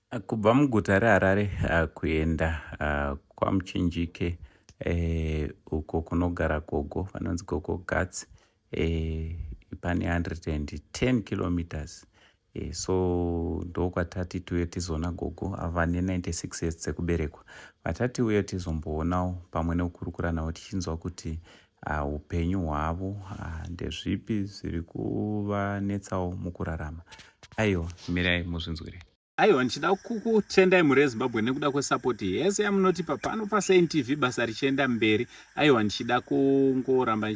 Kubva muguta reHarare kuenda kwaMuchinjike uko kunogara gogo vanonzi gogo Gatsi pane 110 kilometers. So ndokwatati tiuye tizoona gogo vane 96 years dzekuberekwa. Vatati uye tizomboonawo pamwe nekukurukura navo tichinzwa kuti upenyu hwavo ndezvipi zviri kuvanetsawo mukurarama. Aiwa, mirai muzvinzwire. Aiwa, ndichida kukutendai muri veZimbabwe nekuda kwesapoti yese yamunotipa pano paSaint TV basa richienda mberi. Aiwa, ndichida kungoramba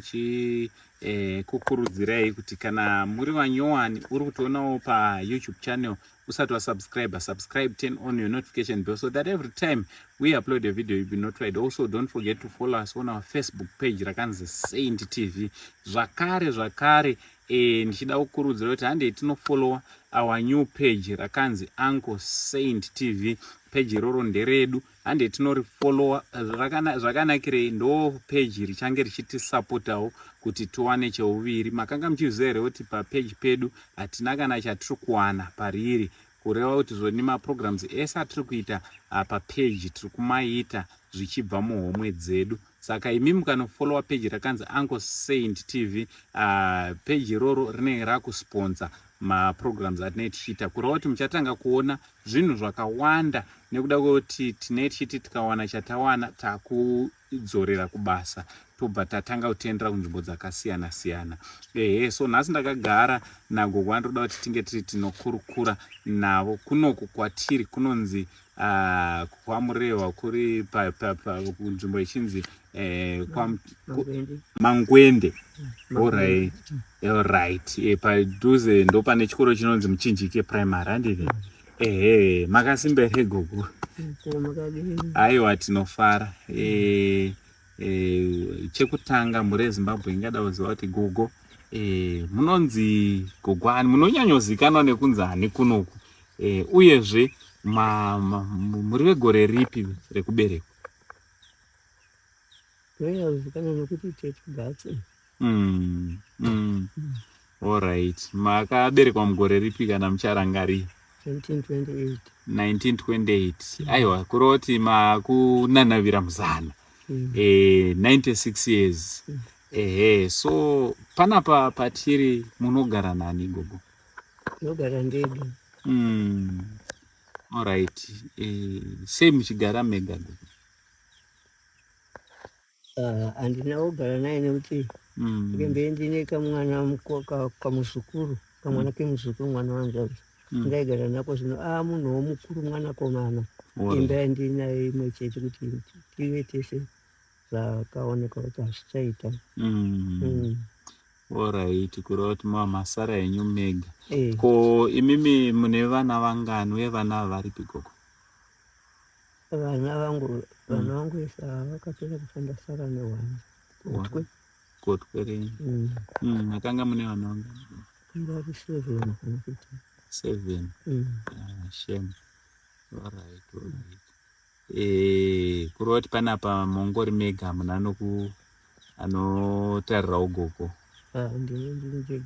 kukurudzirai kuti kana muri vanyowani uri kutoonawo paYouTube channel usati subscribe, turn on your notification bell so that every time we upload a video you'll be notified. Also, don't forget to follow us on our Facebook page rakanzi Saint TV. Zvakare ndichida kukurudzira kuti handei tinofollowa our new page rakanzi Uncle Saint TV. Page iroro nderedu, handei tinorifollowa. Zvakanakirei ndo page richange richitisapotawo kuti tiwane cheuviri. Makanga muchiziva here kuti papage pedu hatina kana chatiri kuwana pariri, kureva kuti zvoni maprograms ese atiri kuita papage tiri kumaita zvichibva muhomwe dzedu. Saka imi mukanofollowa page rakanzi Uncle Saint TV, page iroro rinenge rakusponsa maprograms atinenge tichiita, kureva kuti muchatanga kuona zvinhu zvakawanda nekuda kwekuti tinenge tichiti tikawana chatawana takudzorera kubasa tobva tatanga kutendera kunzvimbo dzakasiyana-siyana. So nhasi ndakagara nagogo anoda kuti tinge tiri tinokurukura navo. Kunoku kwatiri kunonzi kwamurehwa kuri kunzvimbo ichinzi Mangwende. Alright. Padhuze ndo pane chikoro chinonzi Muchinjike primary handiti. Makasimba here gogo? Aiwa, tinofara. Chekutanga muri veZimbabwe ingada kuziva kuti gogo munonzi gogo ani, munonyanyozikanwa nekunzi ani kunoku, uyezve muri vegore ripi rekuberekwa? Ndinozikanwa nekuti Tete Gatsi. Alright. Makaberekwa mugore ripi kana mucharangarira? 1928. 1928. Aiwa, kureva kuti makunanavira muzana. 96 years. So panapa patiri munogara nani gogo? Ndinogara ndege. Alright. Sei muchigara mega gogo? Handina kugara naye nekuti ndenge ndine kamwana kamuzukuru, kamwana kemuzukuru, mwana wangu ndaigara nako. Zvino munhuwo mukuru, mwana komana, imba yandinayo imwe chete kuti tive tese zvakaoneka kuti hazvichaita. Alright, kureva kuti masara enyu mega. Ko imimi mune vana vangani uye vana varipi gogo? Vana vangu vese vakapera kufa, ndasara ne1 Kotwe renyu. Makanga mune vana vangani? Vari 7 kana kuti 7. Shame. Alright. Kureva kuti panapa mongori mega, hamuna anotarirawo gogo? Ndini ndega.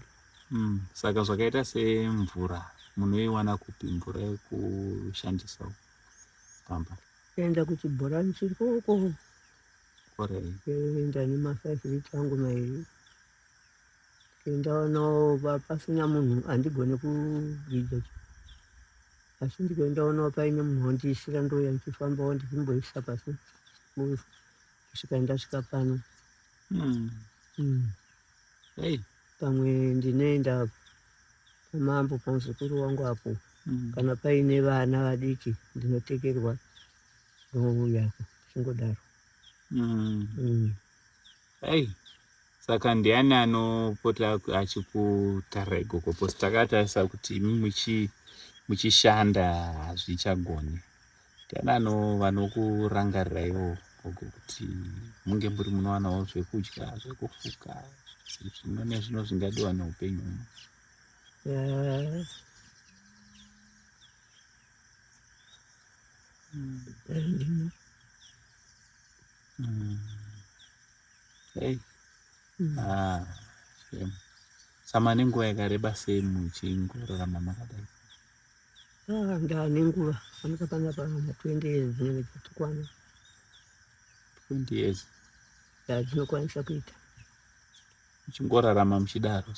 Saka zvakaita semvura munoiwana kupi, mvura yekushandisawo pamba? Enda kuchibhorani chirikoko. Alright. Enda nema5 lita angu mairi. Ndaonawo pasina munhu andigone kuridza, asi ndikaendaonawo paine munhu wondiisira ndouya ndichifambawo ndichimboisa pasi kusvika ndasvika pano. Pamwe ndinoenda pamambo pamuzukuru wangu apo, kana paine vana vadiki ndinotekerwa ndouya zvichingodaro. Saka ndiani anopota achikutarirai gogo? Posi takatarisa kuti imi muchishanda hazvichagoni. Ndiani vanokurangariraiwo gogo kuti munge muri munowanawo zvekudya, zvekufuka, zvimwe nezvino zvingadiwa neupenyu huno? Sama nenguva yakareba sei muchingorarama makadai? Ndanenguva anokapana pana 20 years dzinenge dzatukwana 20 years dzinokwanisa kuita uchingorarama muchidaro.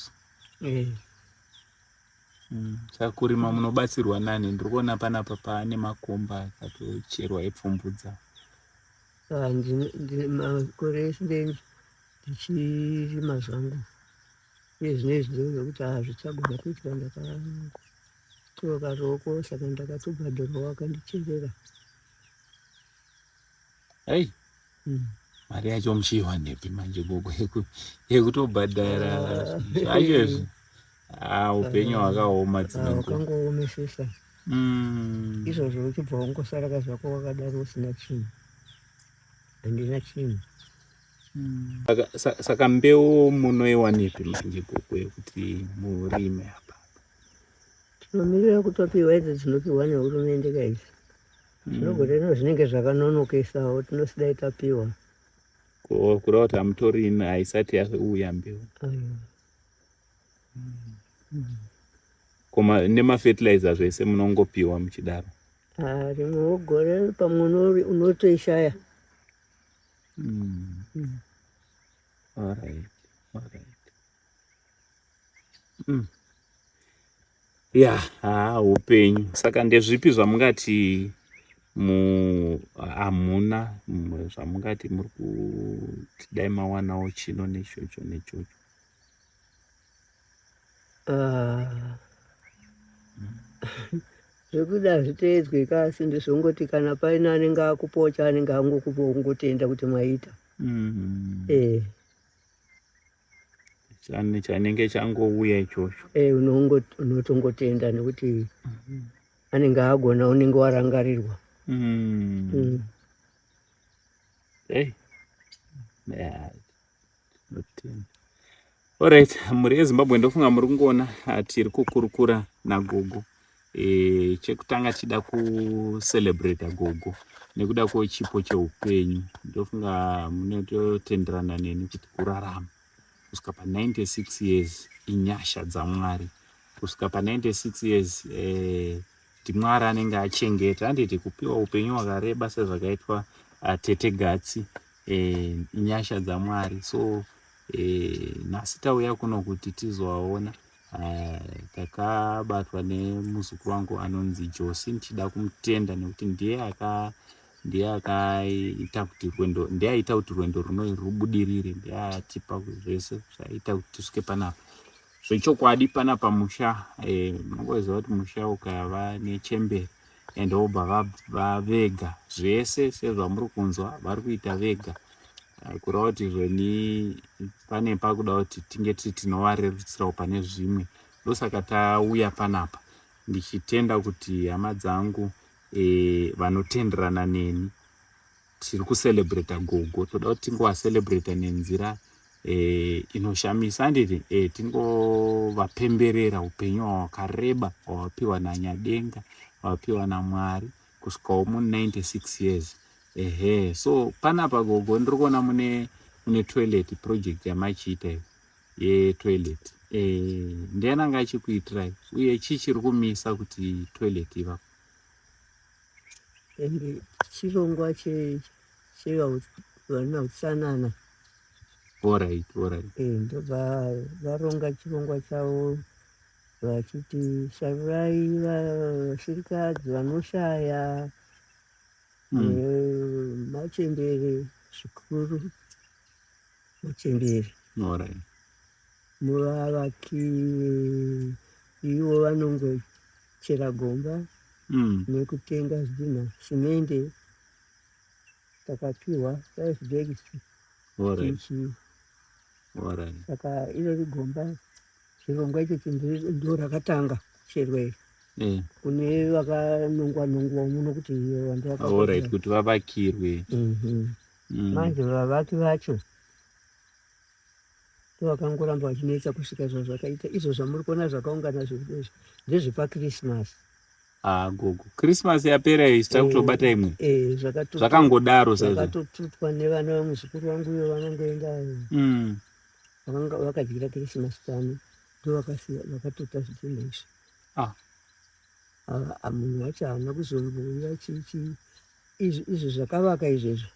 Saka kurima munobatsirwa nani? Ndiri kuona panapa paane makomba akatocherwa epfumvudza. Makore ese ndichirima zvangu nezvinezvi ndozvokuti hazvichagona kuitwa ndakatoroka roko, saka ndakatobhadharwa wakandicherera. Hei, mari yacho muchiiwanepi manje gogo yekutobhadhara zvacho izvi? Upenyu hwakaoma dzimwe nguva. Hwakangoomesesa. Izvozvo uchibva wangosaraka zvako wakadaro usina chinhu. Handina chinhu. Saka mbeu munoiwanepi manje gogo yekuti murime apa? Tinomirira kutopiwa idzi dzinopiwa nehurumende kaidzi. Zvinogona zvinenge zvakanonokesawo tinosidai tapiwa. Kureva kuti hamutori haisati yauya mbeu. Koma nemafertilizer zvese munongopiwa muchidaro? Rimwe gore pamwe unotoishaya. Alright. Upenyu. Saka ndezvipi zvamungati hamuna zvamungati muri kuti dai mawanawo chino nechocho nechocho? Zvekuti hazviteedzwe kasi ndizvongoti kana paina anenge akupawo chaanenge angokupawo kungotenda kuti mwaita. Chanenge changouya ichocho. Unotongotenda nekuti anenge agona, unenge warangarirwa. Alright, muri yeZimbabwe ndofunga muri kungoona tiri kukurukura nagogo. Chekutanga chida kucelebrate gogo nekuda kwechipo cheupenyu. Ndofunga munototenderana neni kuti kurarama kusvika pa96 years inyasha dzaMwari. Kusvika pa96 years ndiMwari anenge achengeta. Handiti kupiwa upenyu hwakareba sezvakaitwa tete Gatsi, inyasha dzaMwari. So nhasi tauya kuno kuti tizowaona. Takabatwa nemuzukuru wangu anonzi Josi, ndichida kumutenda nekuti ndiye akaita kuti rwendo runo rubudirire, ndiye atipa zvese zvaita kuti tisvike panapa. Zvechokwadi panapa musha, munongoziva kuti musha ukava nechembere ende vobva vavega zvese sezvamuri kunzwa vari kuita vega. Kureva kuti zveni pane pakuda kuti tinge tinovarerutsirawo pane zvimwe. Ndosaka tauya panapa ndichitenda kuti hama dzangu vanotenderana neni tiri kucelebrata gogo. Toda kuti tingovacelebrata nenzira inoshamisa. Handiti tingovapemberera upenyu hwakareba hwavapiwa naNyadenga, hwavapiwa naMwari kusvikawo mu96 years. So panapa gogo ndiri kuona mune toilet project yamachiita yetoilet. Ndiani anga achikuitirai uye chii chiri kumisa kuti toilet ivapo? Chirongwa chevana utsanana. Alright. Ndobva varonga chirongwa chavo vachiti sarurai vasirikadzi vanoshaya machembere zvikuru machembere. Muvavakiwe ivo vanongochera gomba nekutenga zvidhina simende takapiwa 5 bags. Saka irori gomba chirongwa ichochi ndo rakatanga kucherwa iri. Kune vakanongwa muno kuti kuti vavakirwe. Manje vavaki vacho ndovakangoramba vachinetsa kusvika zvakaita izvo zvamuri kuona zvakaungana zvirozvi ndezvepakrismasi. Gogo Christmas yapera isita kutobata imwe. Zvakangodaro sasa. Zvakatotutwa nevana muzukuru wangu uyo vanongoenda vakadyira Christmas pano ndo vakatota zvidhina izvi. munhu wacho haana kuzombuya izvi zvakavaka izvezvo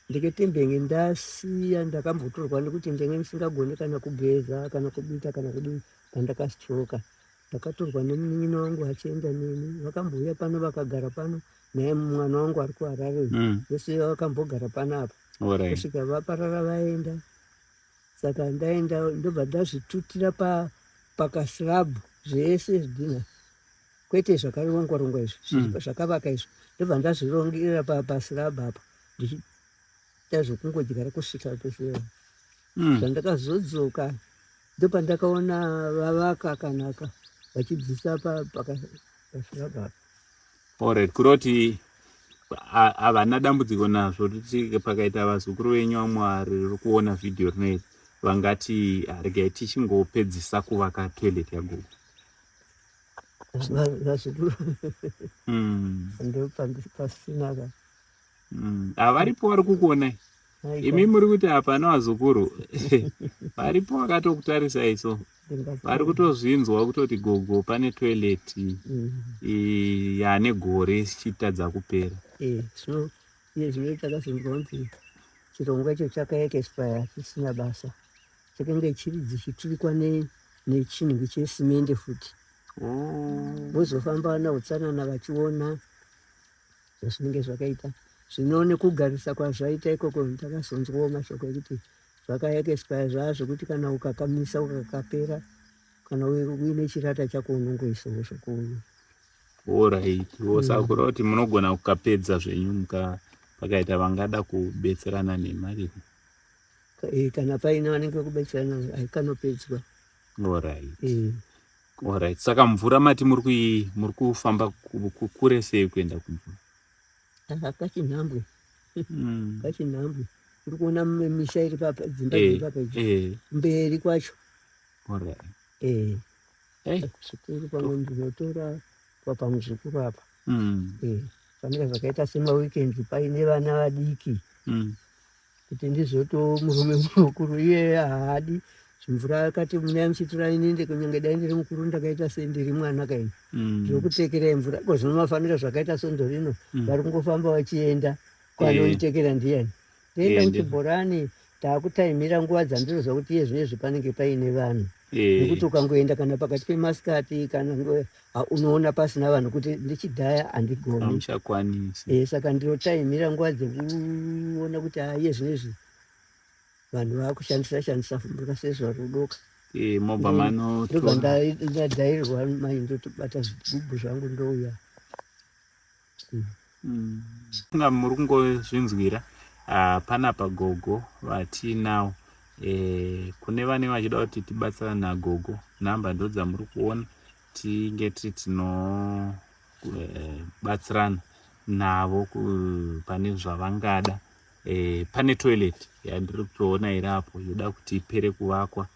ndiketembengi ndasiya ndakambotorwa nekuti ndenge ndisingagoni kana kugeza kana kubika kana kudii pandakastroka ndakatorwa nemunin'ina wangu achienda neni vakambouya pano vakagara pano naye mwana wangu ari kuharare vese vakambogara panapa kusvika vaparara vaenda saka ndaenda ndobva ndazvitutira pakasirabhu zvese zvidhina kwete zvakarongwa rongwa izvi zvakavaka izvi ndobva ndazvirongera pasirabhu apa ndichiita zvokungodyara kusvika pese zvandakazodzoka ndopandakaona vavaka kanaka vachibvisa pasirabhu apa. Alright, kuroti havana dambudziko nazvo kuti pakaita vazukuru venyu vamwari riri kuona vhidhiyo rinoiri vangati regai tichingopedzisa kuvaka toilet yagogo? Vazukuru ndopasina havaripo vari kukuonai imi muri kuti hapana vazukuru varipo vakatokutarisai so vari kutozvinzwa kutoti gogo pane toileti yane gore chitadza kupera. So iye zvino takazonzwa kuti chirongwa icho chakaekespaya chisina basa chakange chiri dzichiturikwa nechinhu chesimende futi vozofamba nautsanana vachiona zvinenge zvakaita zvino nekugarisa kwazvaita ikoko takazonzwawo mashoko ekuti zvakaekespaya zvazvokuti kana ukakamisa ukakapera kana uine chirata chako unongoisawo zvokuuya. Alright, wosakura kuti munogona kukapedza zvenyu pakaita vangada kubetserana nemari kana paine vanenge kubetserana aikanopedzwa. Alright, saka mvura mati muri kufamba kure sei kuenda kumvura? Kachinhambwe kachinhambwe uri kuona misha iri papa dzimba dziri papa mberi kwacho. Zvikuru pamwe ndinotora pamuzukuru apa panenge zvakaita semawikendi paine vana vadiki kuti ndizoto murume mukuru iye haadi zvimvura akati munai muchitora ininde kunyange dai ndiri mukuru ndakaita sendiri mwana kaini ndinokutekerai mvura kozvino mafanira zvakaita sondorino vari kungofamba vachienda kwanoitekera ndiani toenda muchibhorani taakutaimira nguva dzandirozva kuti iye zvinezvi panenge paine vanhu nekuti ukangoenda kana pakati pemasikati kana unoona pasina vanhu kuti ndichidhaya handigoni saka ndinotaimira nguva dzekuona kuti iye zvinezvi vanhu vakushandisa mvura sezva rudoka ndobva ndadhairirwa mai ndotobata zvigubhu zvangu ndouya. Muri kungozvinzwira panapa gogo vatinawo kune vane vachida kuti tibatsirane nagogo nhamba ndo dzamuri kuona tinge tinobatsirana navo pane zvavangada. Pane toilet yandiri kutoona irapo yoda kuti ipere kuvakwa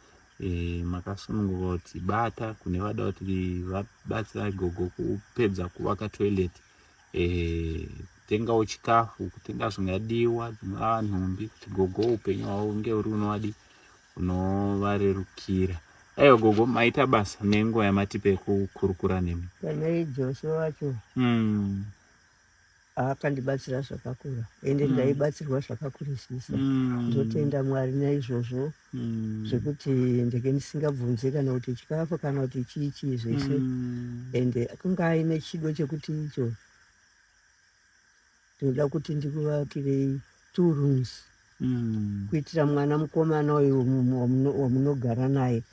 makasununguka kuti bata kune vada kuti vabatsira gogo kupedza kuvaka toilet, kutengawo chikafu, kutenga zvingadiwa dzingava nhumbi kuti gogo upenyu hwavo unge uri unovadi unovarerukira. Aiwa gogo maita basa nenguva yamatipe kukurukura nemi. Kana iJoshua wacho akandibatsira zvakakura ende ndaibatsirwa zvakakurisisa ndotenda Mwari naizvozvo zvekuti ndege ndisingabvunzi kana kuti chikafu kana kuti chichi zvese ende kunga aine chido chekuti icho ndoda kuti ndikuvakirei 2 rooms kuitira mwana mukomana uyu wamunogara naye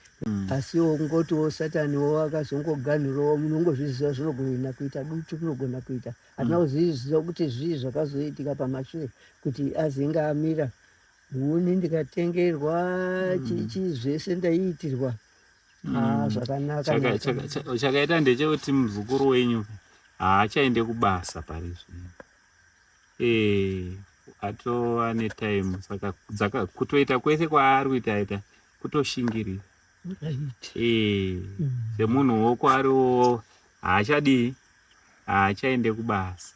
asi ungotiwo satani wakazongoganhirawo munongozviziva zvinogona kuita dutu rinogona kuita hatina kuzviziva kuti zvii zvakazoitika pamashure kuti azinga amira huni ndikatengerwa chichi zvese ndaiitirwa zvakanaka. Chakaita ndechekuti muzukuru wenyu haachaende kubasa pari zvino atova netime saka kutoita kwese kwaari kuitaita kutoshingirira semunhu woko ariwo haachadii haachaende kubasa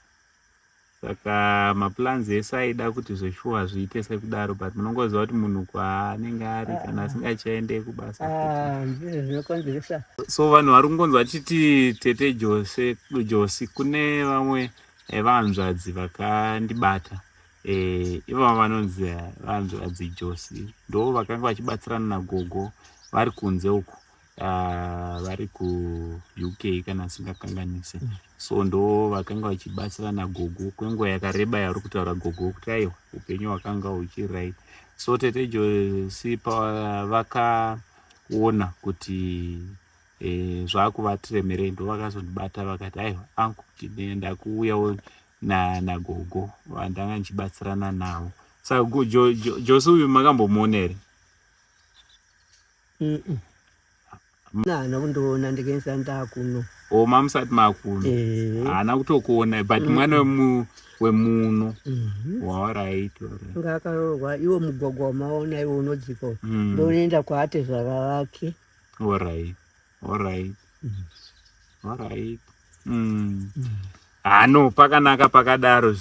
saka maplans ese aida kuti zveshuwa zviite sekudaro, but munongoziva kuti munhu kwaanenge ari kana asingachaende kubasa zvinokonzeresa. So vanhu vari kungonzwa chiti tete Josi kune vamwe vanzvadzi vakandibata, ivava vanonzi vanzvadzi Josi, ndo vakanga vachibatsirana nagogo vari kunze uku, vari kuUK kana singakanganise. So ndo vakanga vachibatsirana nagogo kwenguva yakareba yauri kutaura gogo kuti aiwa upenyu hwakanga huchirai. So tete Josi pavakaona kuti zvakuvatiremere ndo vakazondibata vakati aiwa angu ndakuuyawo nagogo vandanga ndichibatsirana navo. Saka Josi uyu makambomuona here? Haana kundoona ndikaisa ndakuno. Mamusati makuno? Haana kutokuona, but mwana wemuno. Alright. Ngakaroorwa iwo mugwagwa wamaona iwo unodzika ndonoenda kwaatezvara vake. Alright. No, pakanaka pakadaro,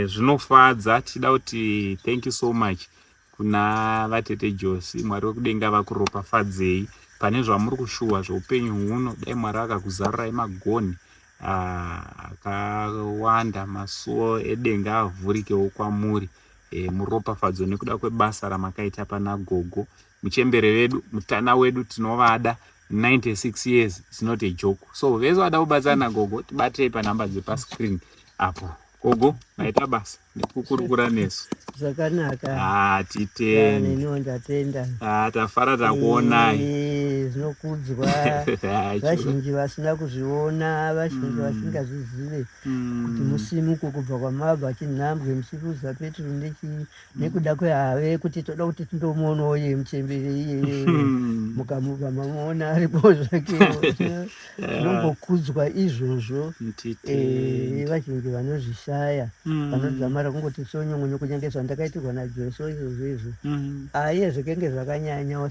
zvinofadza. Tida kuti thank you so much kuna vatete Josi. Mwari wekudenga vakuropafadzei pane zvamuri kushuwa zveupenyu huno. Dai Mwari akakuzarirai magoni akawanda, masuo edenga avhurikewo kwamuri, muropafadzwa nekuda kwebasa ramakaita pana gogo. Muchembere vedu, mutana wedu tinovada. 96 years is not a joke. So vese vada kubatsana nagogo tibatei panhamba dzepascreen apo. Gogo maita basa nekukurukura nesu zvakanaka. Titende. Neniwo ndatenda. Tafara takuonai. Zvinokudzwa. Vazhinji vasina kuzviona, vazhinji vasingazvizive kuti musimuko kubva kwamabva chinhambwe muchiruza peturu nekuda kwehave kuti toda kuti tindomuonawo iye muchembere iye mukamubva mamuona aripo zvakewo. Zvinongokudzwa izvozvo. Vazhinji vanozvishaya vanodzamara kungoti sonyongonyo kunyange zvandakaitirwa naJoso izvozvo iye zvekenge zvakanyanyawo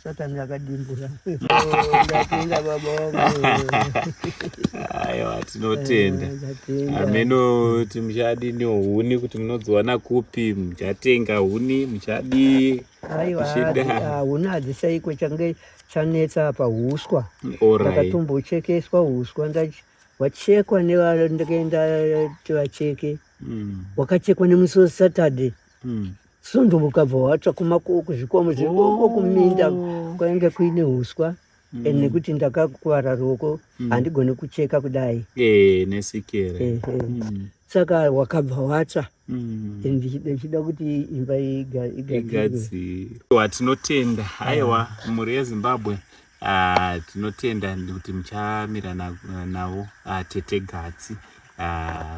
saka ndakadimbura. Ndatenda baba wangu. Aiwa tinotenda. Ameno kuti muchadini huni kuti munodziwana kupi, muchatenga huni muchadi. Aiwa huni hadzishaikwe change chanetsa pahuswa. Ndakatombochekeswa huswa wachekwa ndakaenda tivacheke. Wakachekwa nemusi weSaturday. Sunday ukabva watsva kuzvikomo zviriko kuminda kwainge kuine huswa. Nekuti ndakakuwara ruoko handigoni kucheka kudai. Nesikere. Saka wakabva watsva. Ndichida kuti imba igadzirwe. Tinotenda. Aiwa mhuri yeZimbabwe. Tinotenda kuti muchamira navo tete Gatsi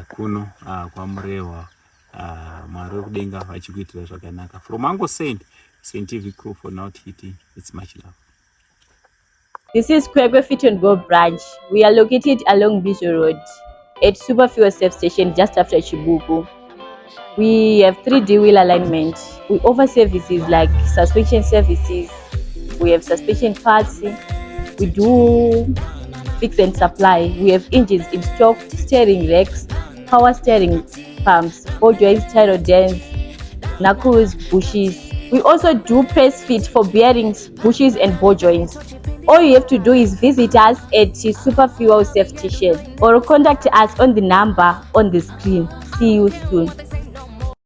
kuno kwamurehwa. Mwari wekudenga vachikuitira zvakanaka. From Ango Saint TV crew for now TT, it's much love. This is Kwekwe Fit and Go branch. We are located along Visual Road at Super Fuel Safe Station just after Chibuku. We have 3D wheel alignment. We offer services like suspension services. We have suspension parts. We do fix and supply. We have engines in stock, steering racks, power steering pumps, ball joints, tire dents, knuckles, bushes. We also do press fit for bearings, bushes and ball joints. All you have to do is visit us at Super Fuel Safe Station or contact us on the number on the screen. See you soon.